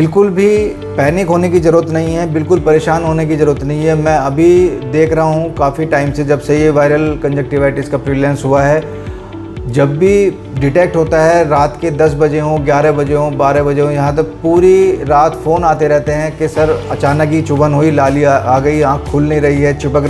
बिल्कुल भी पैनिक होने की ज़रूरत नहीं है, बिल्कुल परेशान होने की ज़रूरत नहीं है। मैं अभी देख रहा हूँ काफ़ी टाइम से, जब से ये वायरल कंजक्टिवाइटिस का प्रिवलेंस हुआ है, जब भी डिटेक्ट होता है, रात के 10 बजे हों, 11 बजे हों, 12 बजे हों, यहाँ तक पूरी रात फ़ोन आते रहते हैं कि सर अचानक ही चुभन हुई, लाली आ गई, आँख खुल नहीं रही है, चिपक।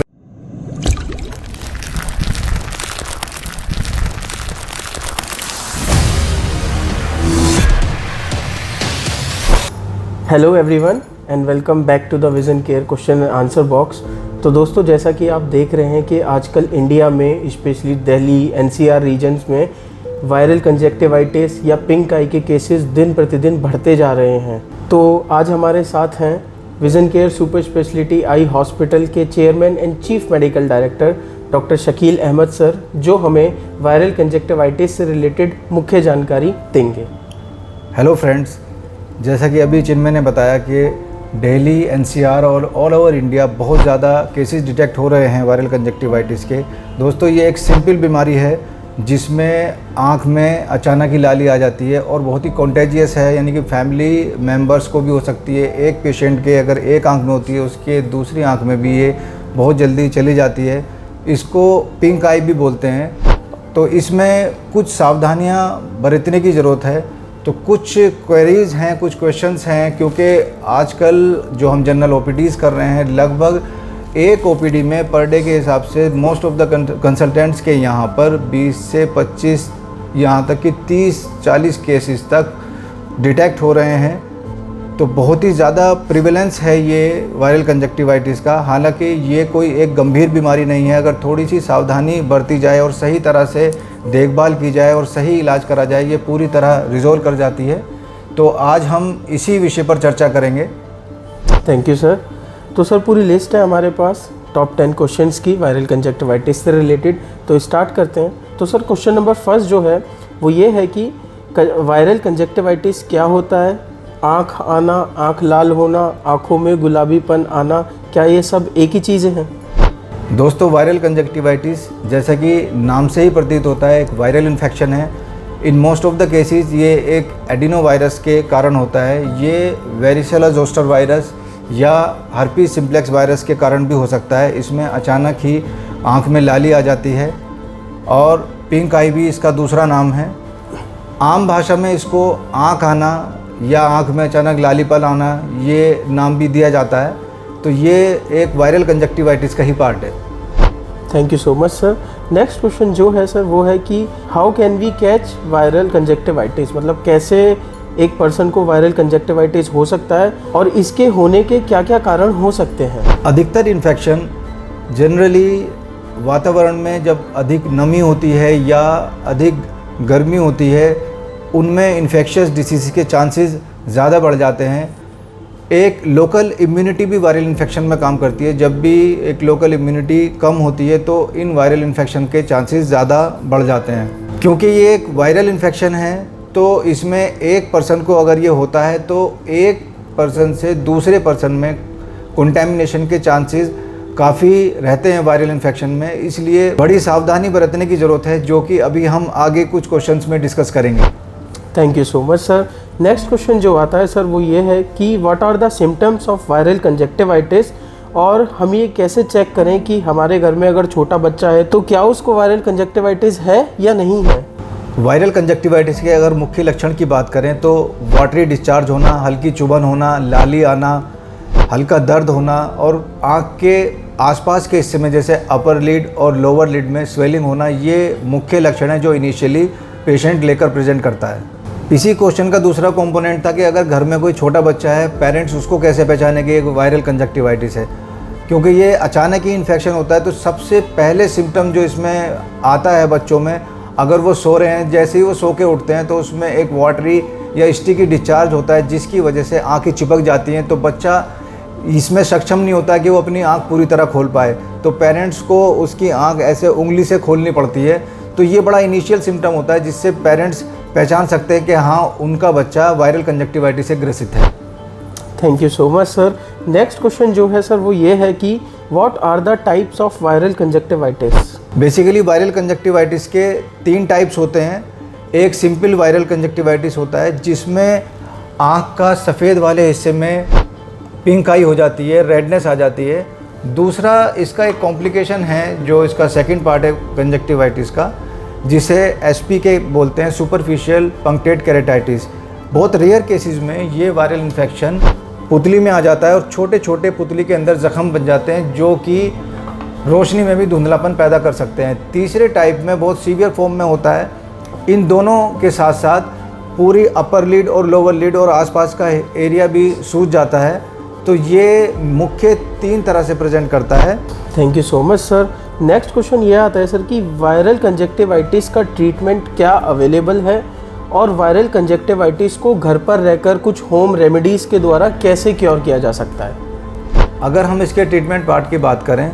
Hello everyone and welcome back to the vision care question and answer box. तो दोस्तों, जैसा कि आप देख रहे हैं कि आजकल इंडिया में स्पेशली दिल्ली एनसीआर रीजन्स में वायरल कंजक्टिवाइटिस या पिंक आई के केसेस दिन प्रतिदिन बढ़ते जा रहे हैं। तो आज हमारे साथ हैं Vision Care super speciality eye hospital के chairman and chief medical director doctor Shakeel Ahmed sir, जो हमें वायरल कंजक्टिवाइटिस से रिलेटेड मुख्य जानकारी देंगे। हेलो फ्रेंड्स, जैसा कि अभी चिन्मय ने बताया कि दिल्ली एनसीआर और ऑल ओवर इंडिया बहुत ज़्यादा केसेस डिटेक्ट हो रहे हैं वायरल कंजक्टिवाइटिस के। दोस्तों, ये एक सिंपल बीमारी है जिसमें आँख में अचानक ही लाली आ जाती है और बहुत ही कॉन्टेजियस है, यानी कि फैमिली मेम्बर्स को भी हो सकती है। एक पेशेंट के अगर एक आँख में होती है, उसके दूसरी आँख में भी ये बहुत जल्दी चली जाती है। इसको पिंक आई भी बोलते हैं। तो इसमें कुछ सावधानियाँ बरतने की ज़रूरत है। तो कुछ क्वेरीज़ हैं, कुछ क्वेश्चंस हैं, क्योंकि आजकल जो हम जनरल ओपीडीज़ कर रहे हैं, लगभग एक ओपीडी में पर डे के हिसाब से मोस्ट ऑफ द कंसल्टेंट्स के यहाँ पर 20 से 25 यहाँ तक कि 30-40 केसेस तक डिटेक्ट हो रहे हैं। तो बहुत ही ज़्यादा प्रिवेलेंस है ये वायरल कंजक्टिवाइटिस का। हालांकि ये कोई एक गंभीर बीमारी नहीं है। अगर थोड़ी सी सावधानी बरती जाए और सही तरह से देखभाल की जाए और सही इलाज करा जाए, ये पूरी तरह रिजॉल्व कर जाती है। तो आज हम इसी विषय पर चर्चा करेंगे। Thank you sir. तो सर, पूरी लिस्ट है हमारे पास टॉप 10 क्वेश्चंस की वायरल कंजक्टिवाइटिस से रिलेटेड। तो स्टार्ट करते हैं। तो सर, क्वेश्चन नंबर फर्स्ट जो है वो ये है कि वायरल कंजक्टिवाइटिस क्या होता है? आँख आना, आँख लाल होना, आँखों में गुलाबीपन आना, क्या ये सब एक ही चीज़ें हैं? दोस्तों, वायरल कंजक्टिवाइटिस जैसा कि नाम से ही प्रतीत होता है, एक वायरल इन्फेक्शन है। In most of the cases ये एक एडिनोवायरस के कारण होता है। ये वेरिसेला जोस्टर वायरस या हर्पीस सिम्प्लेक्स वायरस के कारण भी हो सकता है। इसमें अचानक ही आँख में लाली आ जाती है और पिंक आई भी इसका दूसरा नाम है। आम भाषा में इसको आँख आना या आँख में अचानक लालीपन आना, ये नाम भी दिया जाता है। तो ये एक वायरल कंजक्टिवाइटिस का ही पार्ट है। Thank you so much sir. Next question जो है सर वो है कि how can we catch viral conjunctivitis? मतलब कैसे एक पर्सन को वायरल कंजक्टिवाइटिस हो सकता है और इसके होने के क्या क्या कारण हो सकते हैं? अधिकतर इन्फेक्शन जनरली वातावरण में जब अधिक नमी होती है या अधिक गर्मी होती है, उनमें इन्फेक्शियस डिसीज़ के चांसेस ज़्यादा बढ़ जाते हैं। एक लोकल इम्यूनिटी भी वायरल इन्फेक्शन में काम करती है। जब भी एक लोकल इम्यूनिटी कम होती है तो इन वायरल इन्फेक्शन के चांसेस ज़्यादा बढ़ जाते हैं। क्योंकि ये एक वायरल इन्फेक्शन है, तो इसमें एक पर्सन को अगर ये होता है तो एक पर्सन से दूसरे पर्सन में कंटैमिनेशन के चांसेस काफ़ी रहते हैं वायरल इन्फेक्शन में। इसलिए बड़ी सावधानी बरतने की ज़रूरत है, जो कि अभी हम आगे कुछ क्वेश्चंस में डिस्कस करेंगे। Thank you so much sir. Next question जो आता है सर वो ये है कि what are the symptoms of viral conjunctivitis, और हम ये कैसे चेक करें कि हमारे घर में अगर छोटा बच्चा है तो क्या उसको वायरल कंजक्टिवाइटिस है या नहीं है? वायरल कंजक्टिवाइटिस के अगर मुख्य लक्षण की बात करें तो वाटरी डिस्चार्ज होना, हल्की चुभन होना, लाली आना, हल्का दर्द होना और आँख के आसपास के हिस्से में जैसे अपर लिड और लोअर लिड में स्वेलिंग होना, ये मुख्य लक्षण है जो इनिशियली पेशेंट लेकर प्रेजेंट करता है। इसी क्वेश्चन का दूसरा कंपोनेंट था कि अगर घर में कोई छोटा बच्चा है, पेरेंट्स उसको कैसे पहचाने कि एक वायरल कंजक्टिवाइटिस है। क्योंकि ये अचानक ही इन्फेक्शन होता है, तो सबसे पहले सिम्टम जो इसमें आता है बच्चों में, अगर वो सो रहे हैं, जैसे ही वो सो के उठते हैं तो उसमें एक वाटरी या स्टिकी डिस्चार्ज होता है, जिसकी वजह से आँखें चिपक जाती हैं। तो बच्चा इसमें सक्षम नहीं होता कि वो अपनी आँख पूरी तरह खोल पाए, तो पेरेंट्स को उसकी आँख ऐसे उंगली से खोलनी पड़ती है। तो ये बड़ा इनिशियल सिम्टम होता है जिससे पेरेंट्स पहचान सकते हैं कि हाँ, उनका बच्चा वायरल कंजक्टिवाइटिस से ग्रसित है। Thank you so much sir. Next question जो है सर वो ये है कि what are the types of viral conjunctivitis? Basically viral conjunctivitis के 3 टाइप्स होते हैं। एक सिंपल वायरल कंजक्टिवाइटिस होता है जिसमें आँख का सफ़ेद वाले हिस्से में पिंक आई हो जाती है, रेडनेस आ जाती है। दूसरा इसका एक कॉम्प्लिकेशन है जो इसका सेकंड पार्ट है कंजक्टिवाइटिस का, जिसे एसपीके बोलते हैं, सुपरफिशियल पंक्टेड केरेटाइटिस। बहुत रेयर केसेस में ये वायरल इन्फेक्शन पुतली में आ जाता है और छोटे छोटे पुतली के अंदर ज़ख्म बन जाते हैं जो कि रोशनी में भी धुंधलापन पैदा कर सकते हैं। तीसरे टाइप में बहुत सीवियर फॉर्म में होता है। इन दोनों के साथ साथ पूरी अपर लिड और लोअर लिड और आसपास का एरिया भी सूज जाता है। तो ये मुख्य 3 तरह से प्रेजेंट करता है। Thank you so much sir. Next question ये आता है सर कि वायरल कंजक्टिवाइटिस का ट्रीटमेंट क्या अवेलेबल है, और वायरल कंजक्टिवाइटिस को घर पर रहकर कुछ होम रेमेडीज़ के द्वारा कैसे क्योर किया जा सकता है? अगर हम इसके ट्रीटमेंट पार्ट की बात करें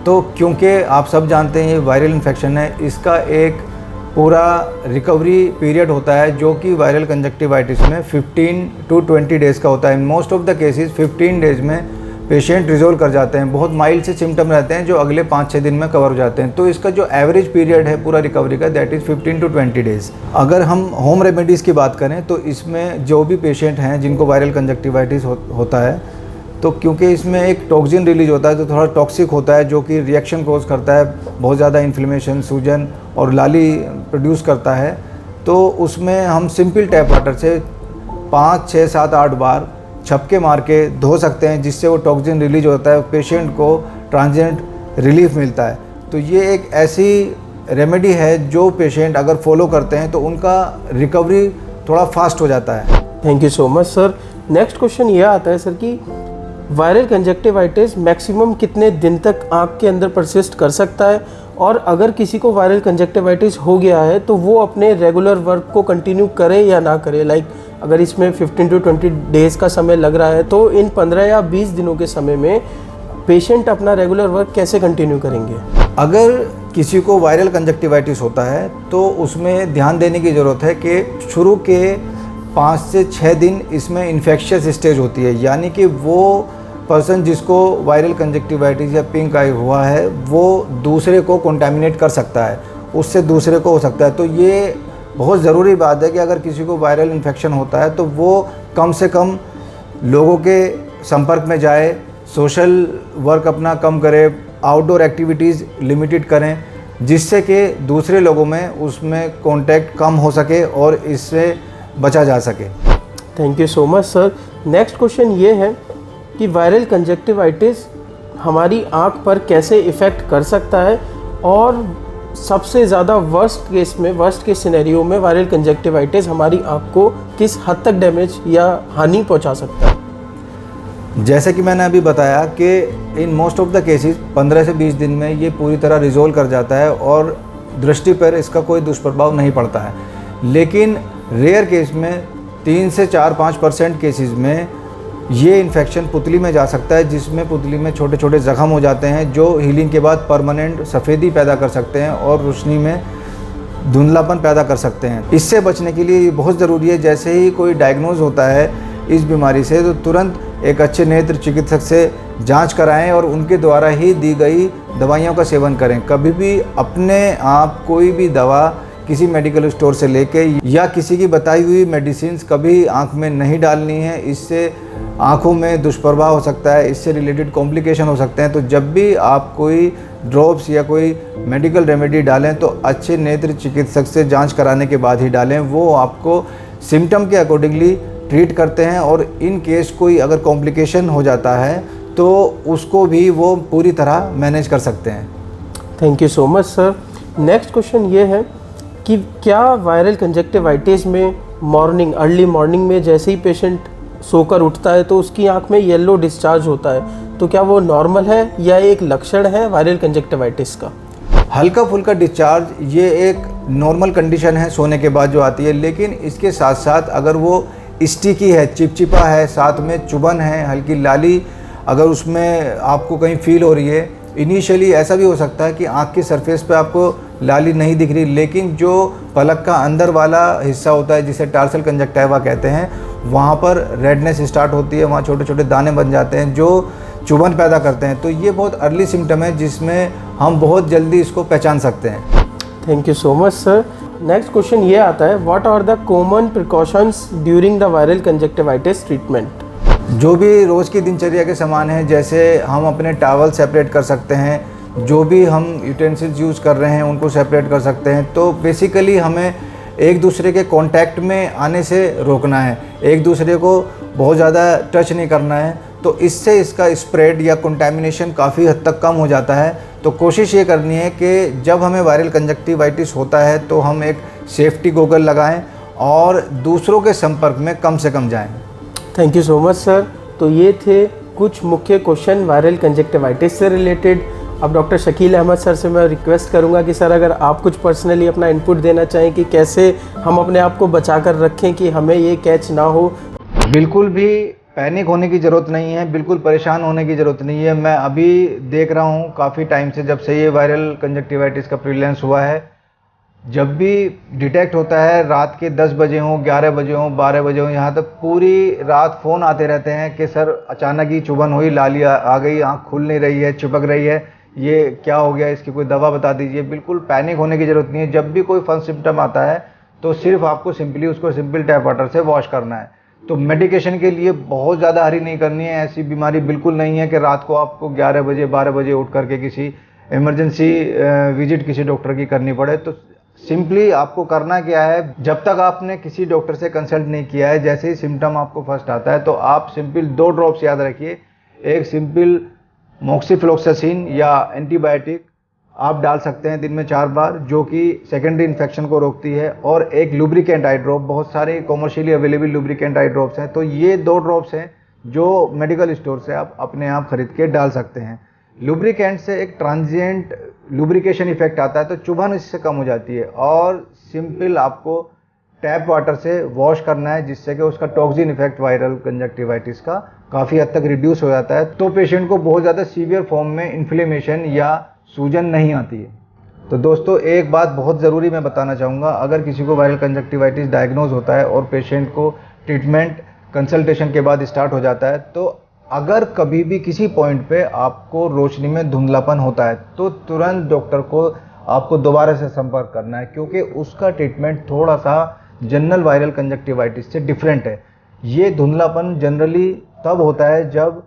तो क्योंकि आप सब जानते हैं ये वायरल इन्फेक्शन है, इसका एक पूरा रिकवरी पीरियड होता है जो कि वायरल कंजक्टिवाइटिस में 15 to 20 डेज़ का होता है। Most of the cases 15 days में पेशेंट रिजोल्व कर जाते हैं। बहुत माइल्ड से सिम्टम रहते हैं जो अगले 5-6 दिन में कवर हो जाते हैं। तो इसका जो एवरेज पीरियड है पूरा रिकवरी का, दैट इज़ 15 to 20 डेज़। अगर हम होम रेमेडीज़ की बात करें तो इसमें जो भी पेशेंट हैं जिनको वायरल कंजक्टिवाइटिस होता है, तो क्योंकि इसमें एक टॉक्सिन रिलीज होता है तो थोड़ा टॉक्सिक होता है जो कि रिएक्शन कोज करता है, बहुत ज़्यादा इन्फ्लेमेशन, सूजन और लाली प्रोड्यूस करता है। तो उसमें हम सिंपल टैप वाटर से 5, 6, 7, 8 बार छपके मार के धो सकते हैं, जिससे वो टॉक्सिन रिलीज होता है, पेशेंट को ट्रांजिएंट रिलीफ मिलता है। तो ये एक ऐसी रेमेडी है जो पेशेंट अगर फॉलो करते हैं तो उनका रिकवरी थोड़ा फास्ट हो जाता है। Thank you so much sir. Next question ये आता है सर कि वायरल कंजक्टिवाइटिस मैक्सिमम कितने दिन तक आँख के अंदर परसिस्ट कर सकता है, और अगर किसी को वायरल कंजक्टिवाइटिस हो गया है तो वो अपने रेगुलर वर्क को कंटिन्यू करे या ना करे? लाइक अगर इसमें 15 to 20 डेज़ का समय लग रहा है तो इन 15 या 20 दिनों के समय में पेशेंट अपना रेगुलर वर्क कैसे कंटिन्यू करेंगे? अगर किसी को वायरल कंजक्टिवाइटिस होता है तो उसमें ध्यान देने की ज़रूरत है कि शुरू के 5 से 6 दिन इसमें इन्फेक्शियस स्टेज होती है, यानी कि वो पर्सन जिसको वायरल कंजक्टिवाइटिस या पिंक आई हुआ है वो दूसरे को कंटामिनेट कर सकता है, उससे दूसरे को हो सकता है। तो ये बहुत ज़रूरी बात है कि अगर किसी को वायरल इन्फेक्शन होता है तो वो कम से कम लोगों के संपर्क में जाए, सोशल वर्क अपना कम करे, आउटडोर एक्टिविटीज़ लिमिटेड करें, जिससे कि दूसरे लोगों में उसमें कांटेक्ट कम हो सके और इससे बचा जा सके। Thank you so much sir. Next question ये है कि वायरल कंजक्टिवाइटिस हमारी आँख पर कैसे इफ़ेक्ट कर सकता है, और सबसे ज़्यादा वर्स्ट केस सिनेरियो में वायरल कंजक्टिवाइटिस हमारी आँख को किस हद तक डैमेज या हानि पहुंचा सकता है? जैसे कि मैंने अभी बताया कि in most of the cases 15 से 20 दिन में ये पूरी तरह रिजोल्व कर जाता है और दृष्टि पर इसका कोई दुष्प्रभाव नहीं पड़ता है। लेकिन रेयर केस में 3 से 4-5% केसेस में ये इन्फेक्शन पुतली में जा सकता है, जिसमें पुतली में छोटे छोटे ज़ख्म हो जाते हैं जो हीलिंग के बाद परमानेंट सफ़ेदी पैदा कर सकते हैं और रोशनी में धुंधलापन पैदा कर सकते हैं। इससे बचने के लिए ये बहुत ज़रूरी है, जैसे ही कोई डायग्नोज होता है इस बीमारी से तो तुरंत एक अच्छे नेत्र चिकित्सक से जांच कराएं और उनके द्वारा ही दी गई दवाइयों का सेवन करें। कभी भी अपने आप कोई भी दवा किसी मेडिकल स्टोर से लेके या किसी की बताई हुई मेडिसिन कभी आँख में नहीं डालनी है। इससे आँखों में दुष्प्रभाव हो सकता है, इससे रिलेटेड कॉम्प्लिकेशन हो सकते हैं। तो जब भी आप कोई ड्रॉप्स या कोई मेडिकल रेमेडी डालें तो अच्छे नेत्र चिकित्सक से जांच कराने के बाद ही डालें। वो आपको सिम्टम के अकॉर्डिंगली ट्रीट करते हैं और इन केस कोई अगर कॉम्प्लिकेशन हो जाता है तो उसको भी वो पूरी तरह मैनेज कर सकते हैं। Thank you so much sir. Next question ये है कि क्या वायरल कंजक्टिवाइटिस में अर्ली मॉर्निंग में जैसे ही पेशेंट सोकर उठता है तो उसकी आंख में येलो डिस्चार्ज होता है, तो क्या वो नॉर्मल है या एक लक्षण है वायरल कंजक्टिवाइटिस का? हल्का फुल्का डिस्चार्ज ये एक नॉर्मल कंडीशन है सोने के बाद जो आती है, लेकिन इसके साथ साथ अगर वो स्टिकी है, चिपचिपा है, साथ में चुभन है, हल्की लाली अगर उसमें आपको कहीं फील हो रही है, इनिशियली ऐसा भी हो सकता है कि आँख की सरफेस पे आपको लाली नहीं दिख रही, लेकिन जो पलक का अंदर वाला हिस्सा होता है जिसे टार्सल कंजक्टिवा कहते हैं, वहाँ पर रेडनेस स्टार्ट होती है, वहाँ छोटे छोटे दाने बन जाते हैं जो चुभन पैदा करते हैं। तो ये बहुत अर्ली सिम्टम है जिसमें हम बहुत जल्दी इसको पहचान सकते हैं। Thank you so much sir. Next question ये आता है, what are the common precautions during the viral conjunctivitis treatment? जो भी रोज़ की दिनचर्या के सामान हैं, जैसे हम अपने टॉवल सेपरेट कर सकते हैं, जो भी हम यूटेंसिल्स यूज़ कर रहे हैं उनको सेपरेट कर सकते हैं। तो बेसिकली हमें एक दूसरे के कांटेक्ट में आने से रोकना है, एक दूसरे को बहुत ज़्यादा टच नहीं करना है, तो इससे इसका स्प्रेड या कंटामिनेशन काफ़ी हद तक कम हो जाता है। तो कोशिश ये करनी है कि जब हमें वायरल कंजक्टिवाइटिस होता है तो हम एक सेफ्टी गॉगल लगाएं और दूसरों के संपर्क में कम से कम जाएं। Thank you so much sir. तो ये थे कुछ मुख्य क्वेश्चन वायरल कंजक्टिवाइटिस से रिलेटेड। अब डॉक्टर शकील अहमद सर से मैं रिक्वेस्ट करूंगा कि सर अगर आप कुछ पर्सनली अपना इनपुट देना चाहें कि कैसे हम अपने आप को बचा कर रखें कि हमें ये कैच ना हो। बिल्कुल भी पैनिक होने की ज़रूरत नहीं है, बिल्कुल परेशान होने की ज़रूरत नहीं है। मैं अभी देख रहा हूँ काफ़ी टाइम से, जब से ये वायरल कंजक्टिवाइटिस का प्रिवलेंस हुआ है, जब भी डिटेक्ट होता है रात के 10 बजे हों, 11 बजे हों, 12 बजे हों, यहाँ तक पूरी रात फ़ोन आते रहते हैं कि सर अचानक ही चुभन हुई, लाली आ गई, आँख खुल नहीं रही है, चिपक रही है, ये क्या हो गया, इसकी कोई दवा बता दीजिए। बिल्कुल पैनिक होने की ज़रूरत नहीं है। जब भी कोई फर्स्ट सिम्टम आता है तो सिर्फ आपको सिंपली उसको सिंपल टैप वाटर से वॉश करना है। तो मेडिकेशन के लिए बहुत ज़्यादा हरी नहीं करनी है। ऐसी बीमारी बिल्कुल नहीं है कि रात को आपको 11 बजे 12 बजे उठ करके किसी इमरजेंसी विजिट किसी डॉक्टर की करनी पड़े। तो सिंपली आपको करना क्या है, जब तक आपने किसी डॉक्टर से कंसल्ट नहीं किया है, जैसे ही सिम्टम आपको फर्स्ट आता है तो आप सिंपल 2 ड्रॉप्स याद रखिए, एक सिंपल मोक्सीफ्लोक्सासिन या एंटीबायोटिक आप डाल सकते हैं दिन में 4 बार, जो कि सेकेंडरी इन्फेक्शन को रोकती है, और एक लुब्रिकेंट आई ड्रॉप। बहुत सारे commercially available lubricant eye drops हैं। तो ये 2 ड्रॉप्स हैं जो मेडिकल स्टोर से आप अपने आप खरीद के डाल सकते हैं। लुब्रिकेंट से एक ट्रांजिएंट लुब्रिकेशन इफेक्ट आता है, तो चुभन इससे कम हो जाती है। और सिंपल आपको टैप वाटर से वॉश करना है, जिससे कि उसका टॉक्सिन इफेक्ट वायरल कंजक्टिवाइटिस का काफ़ी हद तक रिड्यूस हो जाता है। तो पेशेंट को बहुत ज़्यादा सीवियर फॉर्म में इन्फ्लेमेशन या सूजन नहीं आती है। तो दोस्तों एक बात बहुत ज़रूरी मैं बताना चाहूँगा, अगर किसी को वायरल कंजक्टिवाइटिस डायग्नोज होता है और पेशेंट को ट्रीटमेंट कंसल्टेशन के बाद स्टार्ट हो जाता है, तो अगर कभी भी किसी पॉइंट पे आपको रोशनी में धुंधलापन होता है तो तुरंत डॉक्टर को आपको दोबारा से संपर्क करना है, क्योंकि उसका ट्रीटमेंट थोड़ा सा जनरल वायरल कंजक्टिवाइटिस से डिफरेंट है। ये धुंधलापन जनरली तब होता है जब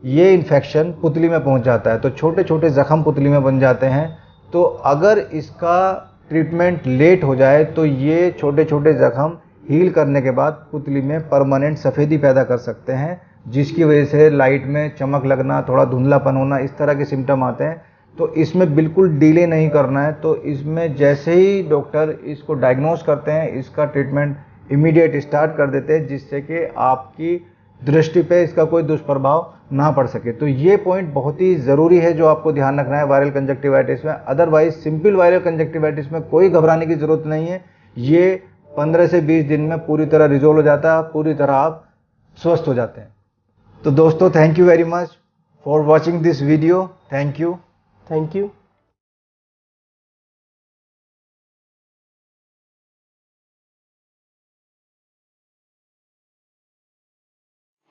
ये इन्फेक्शन पुतली में पहुंच जाता है, तो छोटे छोटे जख्म पुतली में बन जाते हैं। तो अगर इसका ट्रीटमेंट लेट हो जाए तो ये छोटे छोटे जख्म हील करने के बाद पुतली में परमानेंट सफ़ेदी पैदा कर सकते हैं, जिसकी वजह से लाइट में चमक लगना, थोड़ा धुंधलापन होना, इस तरह के सिम्टम आते हैं। तो इसमें बिल्कुल डिले नहीं करना है। तो इसमें जैसे ही डॉक्टर इसको डायग्नोज करते हैं, इसका ट्रीटमेंट इमीडिएट स्टार्ट कर देते हैं, जिससे कि आपकी दृष्टि पे इसका कोई दुष्प्रभाव ना पड़ सके। तो ये पॉइंट बहुत ही ज़रूरी है जो आपको ध्यान रखना है वायरल कंजक्टिवाइटिस में। अदरवाइज सिंपल वायरल कंजक्टिवाइटिस में कोई घबराने की ज़रूरत नहीं है। ये 15 से 20 दिन में पूरी तरह रिजोल्व हो जाता है, पूरी तरह आप स्वस्थ हो जाते हैं। तो दोस्तों thank you very much for watching this video. Thank you.